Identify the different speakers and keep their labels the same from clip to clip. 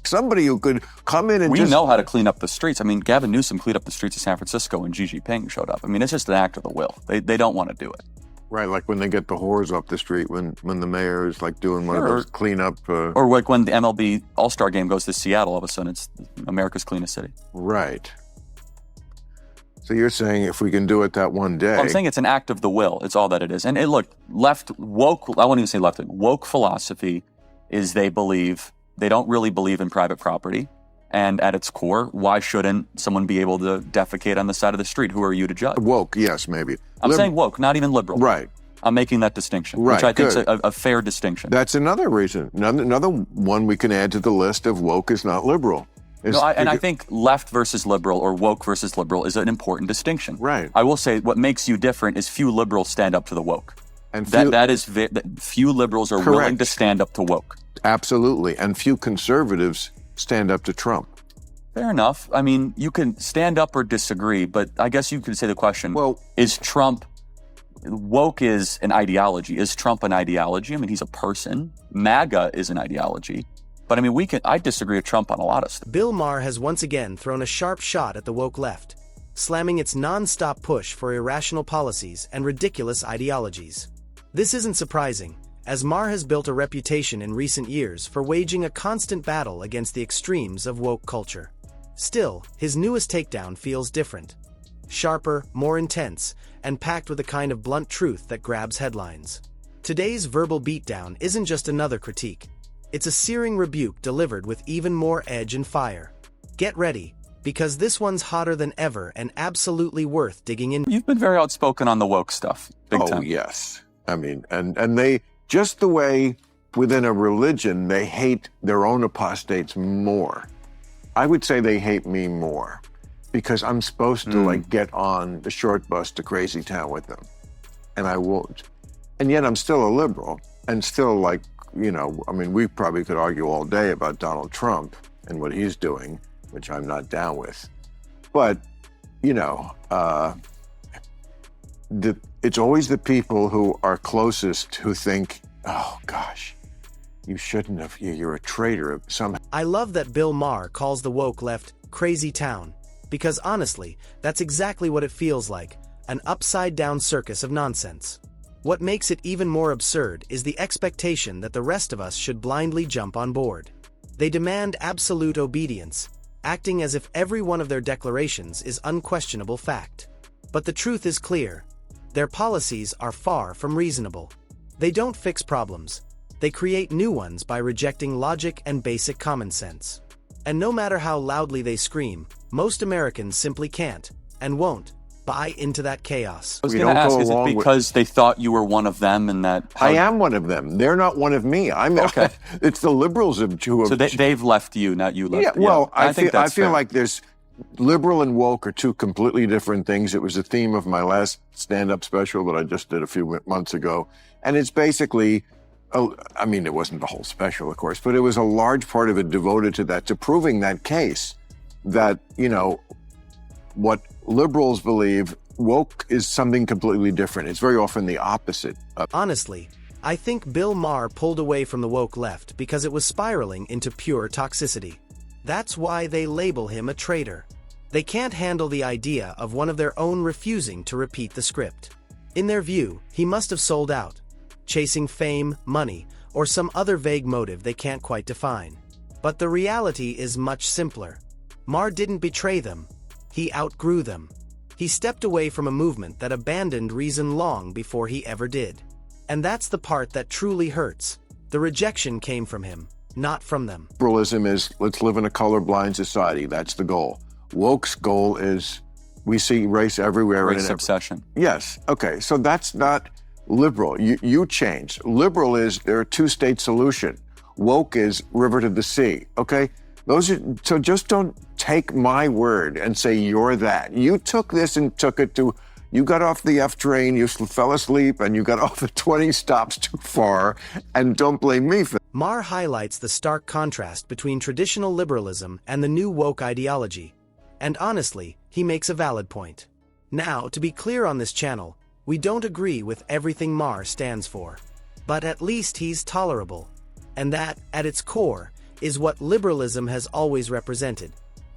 Speaker 1: somebody who could come in and
Speaker 2: We know how to clean up the streets. I mean, Gavin Newsom cleaned up the streets of San Francisco when Xi Jinping showed up. I mean, it's just an act of the will. They don't want to do it.
Speaker 1: Right, like when they get the whores off the street, when the mayor is like doing one of those cleanup.
Speaker 2: Or like when the MLB All-Star game goes to Seattle, all of a sudden it's America's cleanest city.
Speaker 1: Right. So you're saying if we can do it that one day.
Speaker 2: Well, I'm saying it's an act of the will. It's all that it is. And look, woke, I won't even say left, woke philosophy is they don't really believe in private property. And at its core, why shouldn't someone be able to defecate on the side of the street? Who are you to judge?
Speaker 1: Woke, yes, maybe.
Speaker 2: I'm saying woke, not even liberal.
Speaker 1: Right.
Speaker 2: I'm making that distinction,
Speaker 1: right,
Speaker 2: which I think is
Speaker 1: good.
Speaker 2: a fair distinction.
Speaker 1: That's another reason. Another one we can add to the list of woke is not liberal.
Speaker 2: I think left versus liberal or woke versus liberal is an important distinction.
Speaker 1: Right.
Speaker 2: I will say what makes you different is few liberals stand up to the woke. And few liberals are willing to stand up to woke.
Speaker 1: Absolutely. And few conservatives stand up to Trump.
Speaker 2: Fair enough. I mean, you can stand up or disagree, but I guess you could say the question, is Trump, woke is an ideology. Is Trump an ideology? I mean, he's a person. MAGA is an ideology. But I mean, I disagree with Trump on a lot of stuff.
Speaker 3: Bill Maher has once again thrown a sharp shot at the woke left, slamming its non-stop push for irrational policies and ridiculous ideologies. This isn't surprising, as Maher has built a reputation in recent years for waging a constant battle against the extremes of woke culture. Still, his newest takedown feels different. Sharper, more intense, and packed with a kind of blunt truth that grabs headlines. Today's verbal beatdown isn't just another critique. It's a searing rebuke delivered with even more edge and fire. Get ready, because this one's hotter than ever and absolutely worth digging in.
Speaker 2: You've been very outspoken on the woke stuff. Big time.
Speaker 1: Oh, yes. I mean, and they, just the way within a religion, they hate their own apostates more. I would say they hate me more because I'm supposed to get on the short bus to Crazy Town with them. And I won't. And yet I'm still a liberal and still I mean, we probably could argue all day about Donald Trump and what he's doing, which I'm not down with. But, it's always the people who are closest who think, oh, gosh, you shouldn't have, you're a traitor somehow.
Speaker 3: I love that Bill Maher calls the woke left Crazy Town, because honestly, that's exactly what it feels like, an upside-down circus of nonsense. What makes it even more absurd is the expectation that the rest of us should blindly jump on board. They demand absolute obedience, acting as if every one of their declarations is unquestionable fact. But the truth is clear. Their policies are far from reasonable. They don't fix problems. They create new ones by rejecting logic and basic common sense. And no matter how loudly they scream, most Americans simply can't, and won't, buy into that chaos.
Speaker 2: I was going to ask, is it because they thought you were one of them and that...
Speaker 1: I am one of them. They're not one of me.
Speaker 2: Okay.
Speaker 1: It's the liberals who have...
Speaker 2: So they've left you, not you left.
Speaker 1: Yeah, well, I feel
Speaker 2: fair.
Speaker 1: like there's... Liberal and woke are two completely different things. It was the theme of my last stand-up special that I just did a few months ago. And it's basically... I mean, it wasn't the whole special, of course, but it was a large part of it devoted to that, to proving that case that, what liberals believe, woke is something completely different. It's very often the opposite.
Speaker 3: Honestly, I think Bill Maher pulled away from the woke left because it was spiraling into pure toxicity. That's why they label him a traitor. They can't handle the idea of one of their own refusing to repeat the script. In their view, he must have sold out, chasing fame, money, or some other vague motive they can't quite define. But the reality is much simpler. Maher didn't betray them. He outgrew them. He stepped away from a movement that abandoned reason long before he ever did. And that's the part that truly hurts. The rejection came from him, not from them.
Speaker 1: Liberalism is, let's live in a colorblind society. That's the goal. Woke's goal is, we see race everywhere.
Speaker 2: Race obsession.
Speaker 1: Yes. Okay. So that's not liberal. You change. Liberal is, there are two-state solution. Woke is river to the sea. Okay? So just don't take my word and say you're that. You took this and took it to, you got off the F train, you fell asleep, and you got off at 20 stops too far, and don't blame me for that.
Speaker 3: Maher highlights the stark contrast between traditional liberalism and the new woke ideology. And honestly, he makes a valid point. Now, to be clear on this channel, we don't agree with everything Maher stands for. But at least he's tolerable. And that, at its core, is what liberalism has always represented: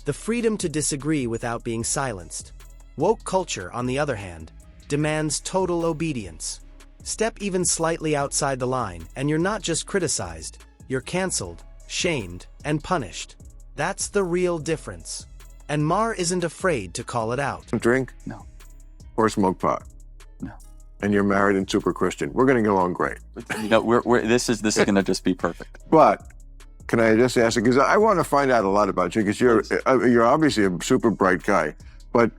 Speaker 3: the freedom to disagree without being silenced. Woke culture, on the other hand, demands total obedience. Step even slightly outside the line, and you're not just criticized, you're canceled, shamed, and punished. That's the real difference. And Maher isn't afraid to call it out.
Speaker 1: Drink?
Speaker 2: No.
Speaker 1: Or smoke pot?
Speaker 2: No.
Speaker 1: And you're married and super Christian. We're going to get along great.
Speaker 2: No, this is going to just be perfect.
Speaker 1: But can I just ask you, because I want to find out a lot about you, because you're obviously a super bright guy, but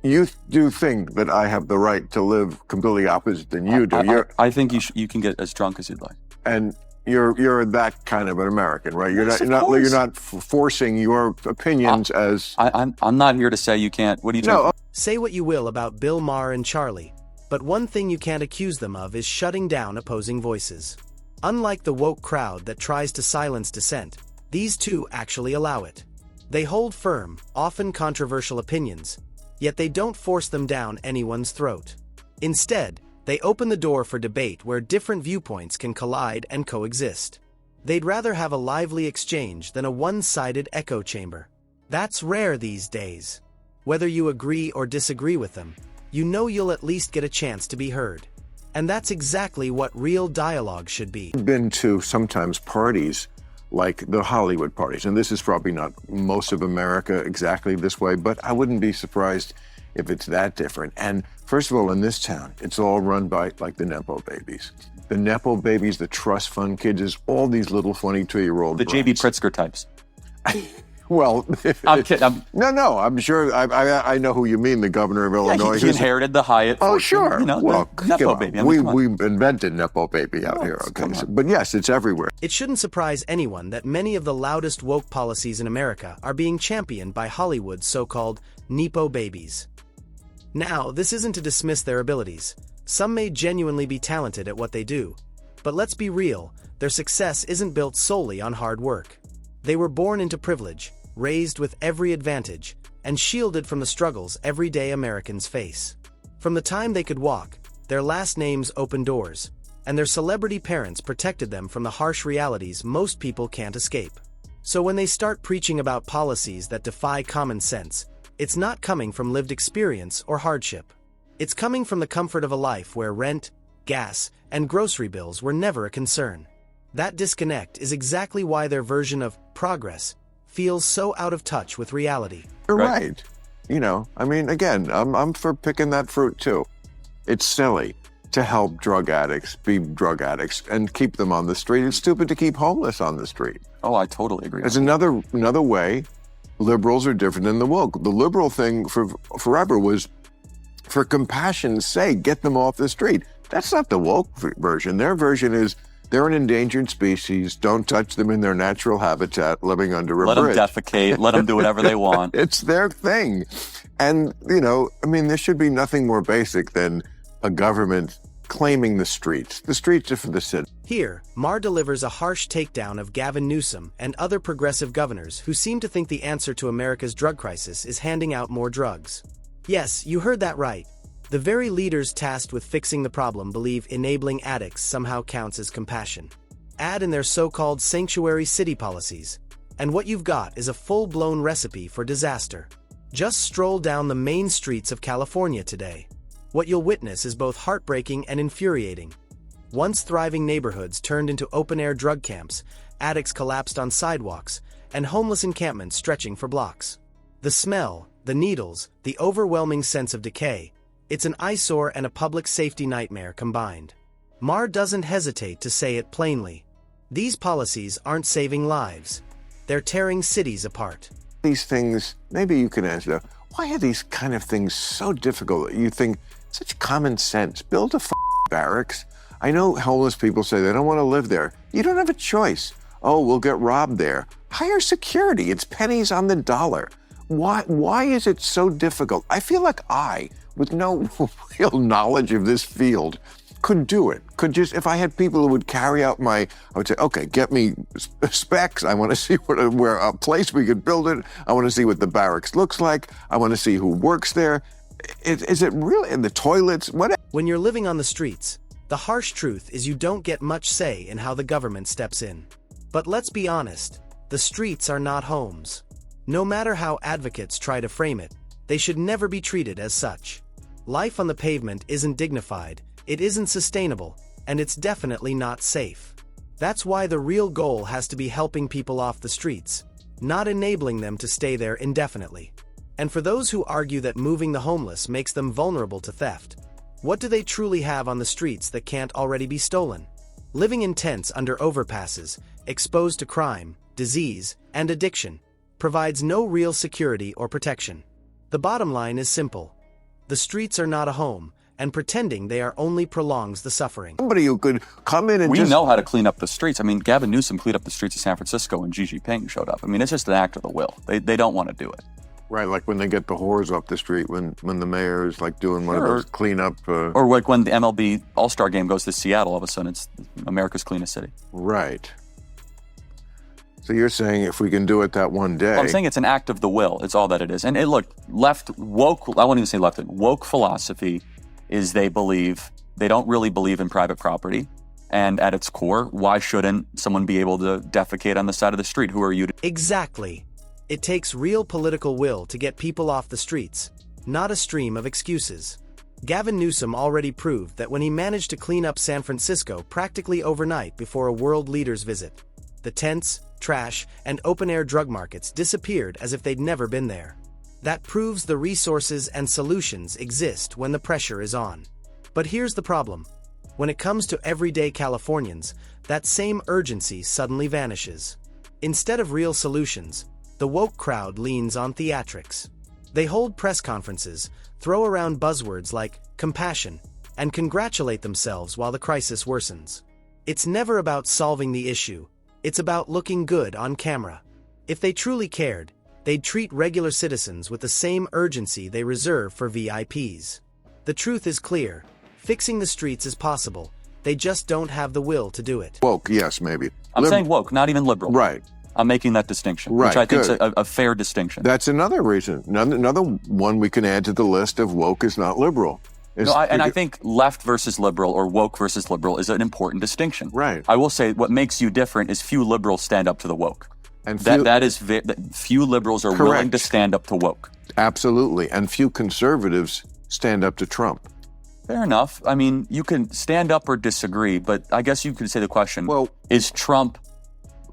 Speaker 1: you do think that I have the right to live completely opposite than you do.
Speaker 2: I think you can get as drunk as you'd like.
Speaker 1: And you're that kind of an American, right? You're
Speaker 2: Yes,
Speaker 1: you're not forcing your opinions as.
Speaker 2: I'm not here to say you can't. What are you talking about?
Speaker 3: Say what you will about Bill Maher and Charlie, but one thing you can't accuse them of is shutting down opposing voices. Unlike the woke crowd that tries to silence dissent, these two actually allow it. They hold firm, often controversial opinions, yet they don't force them down anyone's throat. Instead, they open the door for debate where different viewpoints can collide and coexist. They'd rather have a lively exchange than a one-sided echo chamber. That's rare these days. Whether you agree or disagree with them, you know you'll at least get a chance to be heard. And that's exactly what real dialogue should be.
Speaker 1: I've been to sometimes parties like the Hollywood parties, and this is probably not most of America exactly this way, but I wouldn't be surprised if it's that different. And first of all, in this town, it's all run by like the Nepo babies. The Nepo babies, the trust fund kids, is all these little 22-year-old
Speaker 2: The J.B. Pritzker types.
Speaker 1: Well,
Speaker 2: I'm kidding.
Speaker 1: No, I'm sure. I know who you mean. The governor of Illinois.
Speaker 2: He inherited the Hyatt.
Speaker 1: Oh,
Speaker 2: fortune,
Speaker 1: sure.
Speaker 2: You know,
Speaker 1: well,
Speaker 2: Nepo baby. I mean,
Speaker 1: we invented Nepo baby out here. Okay, but yes, it's everywhere.
Speaker 3: It shouldn't surprise anyone that many of the loudest woke policies in America are being championed by Hollywood's so-called Nepo babies. Now, this isn't to dismiss their abilities. Some may genuinely be talented at what they do. But let's be real, their success isn't built solely on hard work. They were born into privilege, raised with every advantage, and shielded from the struggles everyday Americans face. From the time they could walk, their last names opened doors, and their celebrity parents protected them from the harsh realities most people can't escape. So when they start preaching about policies that defy common sense, it's not coming from lived experience or hardship. It's coming from the comfort of a life where rent, gas, and grocery bills were never a concern. That disconnect is exactly why their version of progress feels so out of touch with reality.
Speaker 1: You're right. You know, I mean, again, I'm for picking that fruit too. It's silly to help drug addicts be drug addicts and keep them on the street. It's stupid to keep homeless on the street.
Speaker 2: Oh, I totally agree.
Speaker 1: There's another way. Liberals are different than the woke. The liberal thing forever was, for compassion's sake, get them off the street. That's not the woke version. Their version is, they're an endangered species. Don't touch them in their natural habitat, living under a bridge.
Speaker 2: Let them defecate. Let them do whatever they want.
Speaker 1: It's their thing. And, you know, I mean, there should be nothing more basic than a government claiming the streets. The streets are for the city.
Speaker 3: Here, Maher delivers a harsh takedown of Gavin Newsom and other progressive governors who seem to think the answer to America's drug crisis is handing out more drugs. Yes, you heard that right. The very leaders tasked with fixing the problem believe enabling addicts somehow counts as compassion. Add in their so-called sanctuary city policies, and what you've got is a full-blown recipe for disaster. Just stroll down the main streets of California today. What you'll witness is both heartbreaking and infuriating. Once thriving neighborhoods turned into open-air drug camps, addicts collapsed on sidewalks, and homeless encampments stretching for blocks. The smell, the needles, the overwhelming sense of decay, it's an eyesore and a public safety nightmare combined. Maher doesn't hesitate to say it plainly. These policies aren't saving lives. They're tearing cities apart.
Speaker 1: These things, maybe you can answer, why are these kind of things so difficult? You think, such common sense. Build a barracks. I know homeless people say they don't want to live there. You don't have a choice. Oh, we'll get robbed there. Hire security. It's pennies on the dollar. Why is it so difficult? I feel like with no real knowledge of this field, could do it. Could just, if I had people who would carry out I would say, okay, get me specs. I want to see where a place we could build it. I want to see what the barracks looks like. I want to see who works there. Is it really in the toilets? What?
Speaker 3: When you're living on the streets, the harsh truth is you don't get much say in how the government steps in. But let's be honest, the streets are not homes. No matter how advocates try to frame it, they should never be treated as such. Life on the pavement isn't dignified, it isn't sustainable, and it's definitely not safe. That's why the real goal has to be helping people off the streets, not enabling them to stay there indefinitely. And for those who argue that moving the homeless makes them vulnerable to theft, what do they truly have on the streets that can't already be stolen? Living in tents under overpasses, exposed to crime, disease, and addiction, provides no real security or protection. The bottom line is simple. The streets are not a home, and pretending they are only prolongs the suffering.
Speaker 1: Somebody who could come in and
Speaker 2: We know how to clean up the streets. I mean, Gavin Newsom cleaned up the streets of San Francisco when Xi Jinping showed up. I mean, it's just an act of the will. They don't want to do it.
Speaker 1: Right, like when they get the whores off the street, when the mayor is like doing one of those cleanup.
Speaker 2: Or like when the MLB All-Star game goes to Seattle, all of a sudden it's America's cleanest city.
Speaker 1: Right. So you're saying if we can do it that one day.
Speaker 2: Well, I'm saying it's an act of the will. It's all that it is. And look, woke, I won't even say left, woke philosophy is they don't really believe in private property. And at its core, why shouldn't someone be able to defecate on the side of the street? Who are you to?
Speaker 3: Exactly. It takes real political will to get people off the streets, not a stream of excuses. Gavin Newsom already proved that when he managed to clean up San Francisco practically overnight before a world leader's visit, the tents, trash, and open-air drug markets disappeared as if they'd never been there. That proves the resources and solutions exist when the pressure is on. But here's the problem. When it comes to everyday Californians, that same urgency suddenly vanishes. Instead of real solutions, the woke crowd leans on theatrics. They hold press conferences, throw around buzzwords like compassion, and congratulate themselves while the crisis worsens. It's never about solving the issue, it's about looking good on camera. If they truly cared, they'd treat regular citizens with the same urgency they reserve for VIPs. The truth is clear, fixing the streets is possible, they just don't have the will to do it.
Speaker 1: Woke, yes, maybe.
Speaker 2: I'm saying woke, not even liberal.
Speaker 1: Right.
Speaker 2: I'm making that distinction,
Speaker 1: Right,
Speaker 2: which I think is
Speaker 1: good.
Speaker 2: a fair distinction.
Speaker 1: That's another reason. Another one we can add to the list of woke is not liberal.
Speaker 2: I think left versus liberal or woke versus liberal is an important distinction.
Speaker 1: Right.
Speaker 2: I will say what makes you different is few liberals stand up to the woke.
Speaker 1: And
Speaker 2: few liberals are willing to stand up to woke.
Speaker 1: Absolutely. And few conservatives stand up to Trump.
Speaker 2: Fair enough. I mean, you can stand up or disagree, but I guess you could say the question, is Trump...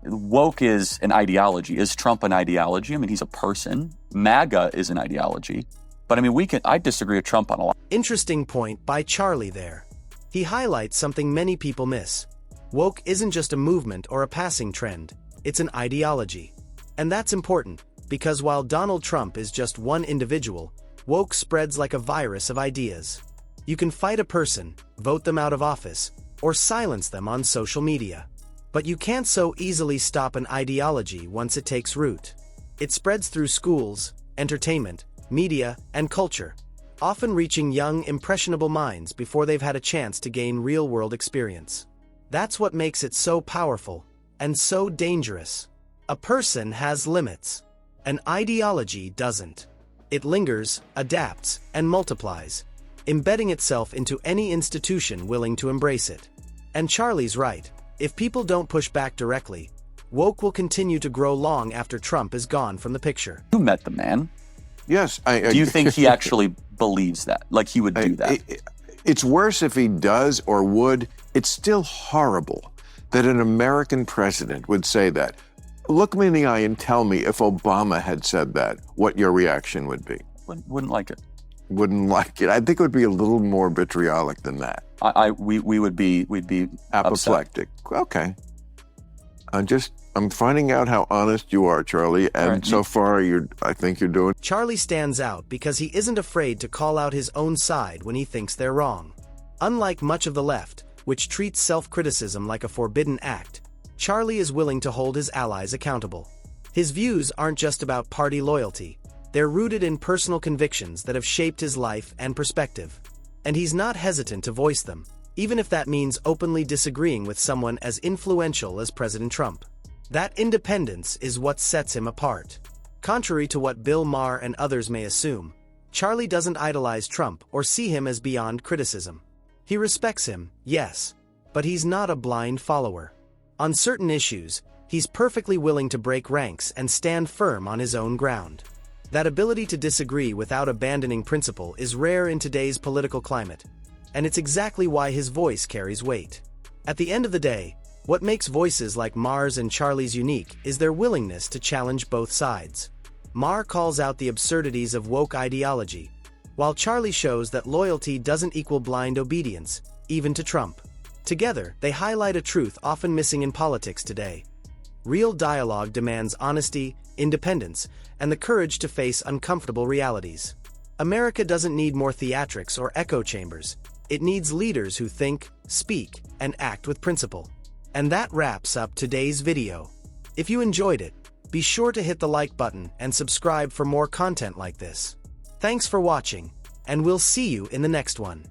Speaker 2: Woke is an ideology. Is Trump an ideology? I mean, he's a person. MAGA is an ideology. But I mean, I disagree with Trump on a lot.
Speaker 3: Interesting point by Charlie there. He highlights something many people miss. Woke isn't just a movement or a passing trend. It's an ideology. And that's important, because while Donald Trump is just one individual, woke spreads like a virus of ideas. You can fight a person, vote them out of office, or silence them on social media. But you can't so easily stop an ideology once it takes root. It spreads through schools, entertainment, media, and culture, often reaching young, impressionable minds before they've had a chance to gain real-world experience. That's what makes it so powerful, and so dangerous. A person has limits. An ideology doesn't. It lingers, adapts, and multiplies, embedding itself into any institution willing to embrace it. And Charlie's right. If people don't push back directly, woke will continue to grow long after Trump is gone from the picture.
Speaker 2: You met the man.
Speaker 1: Yes.
Speaker 2: Do you think he actually believes that? Like he would do that?
Speaker 1: It's worse if he does or would. It's still horrible that an American president would say that. Look me in the eye and tell me if Obama had said that, what your reaction would be.
Speaker 2: Wouldn't like it.
Speaker 1: Wouldn't like it. I think it would be a little more vitriolic than that.
Speaker 2: We'd be
Speaker 1: apoplectic.
Speaker 2: Upset.
Speaker 1: Okay. I'm finding out how honest you are, Charlie, and
Speaker 2: right.
Speaker 1: So far I think you're doing.
Speaker 3: Charlie stands out because he isn't afraid to call out his own side when he thinks they're wrong. Unlike much of the left, which treats self-criticism like a forbidden act, Charlie is willing to hold his allies accountable. His views aren't just about party loyalty. They're rooted in personal convictions that have shaped his life and perspective. And he's not hesitant to voice them, even if that means openly disagreeing with someone as influential as President Trump. That independence is what sets him apart. Contrary to what Bill Maher and others may assume, Charlie doesn't idolize Trump or see him as beyond criticism. He respects him, yes, but he's not a blind follower. On certain issues, He's perfectly willing to break ranks and stand firm on his own ground. That ability to disagree without abandoning principle is rare in today's political climate, and it's exactly why his voice carries weight. At the end of the day, what makes voices like Maher's and Charlie's unique is their willingness to challenge both sides. Maher calls out the absurdities of woke ideology, while Charlie shows that loyalty doesn't equal blind obedience, even to Trump. Together, they highlight a truth often missing in politics today. Real dialogue demands honesty, independence, and the courage to face uncomfortable realities. America doesn't need more theatrics or echo chambers. It needs leaders who think, speak, and act with principle. And that wraps up today's video. If you enjoyed it, be sure to hit the like button and subscribe for more content like this. Thanks for watching, and we'll see you in the next one.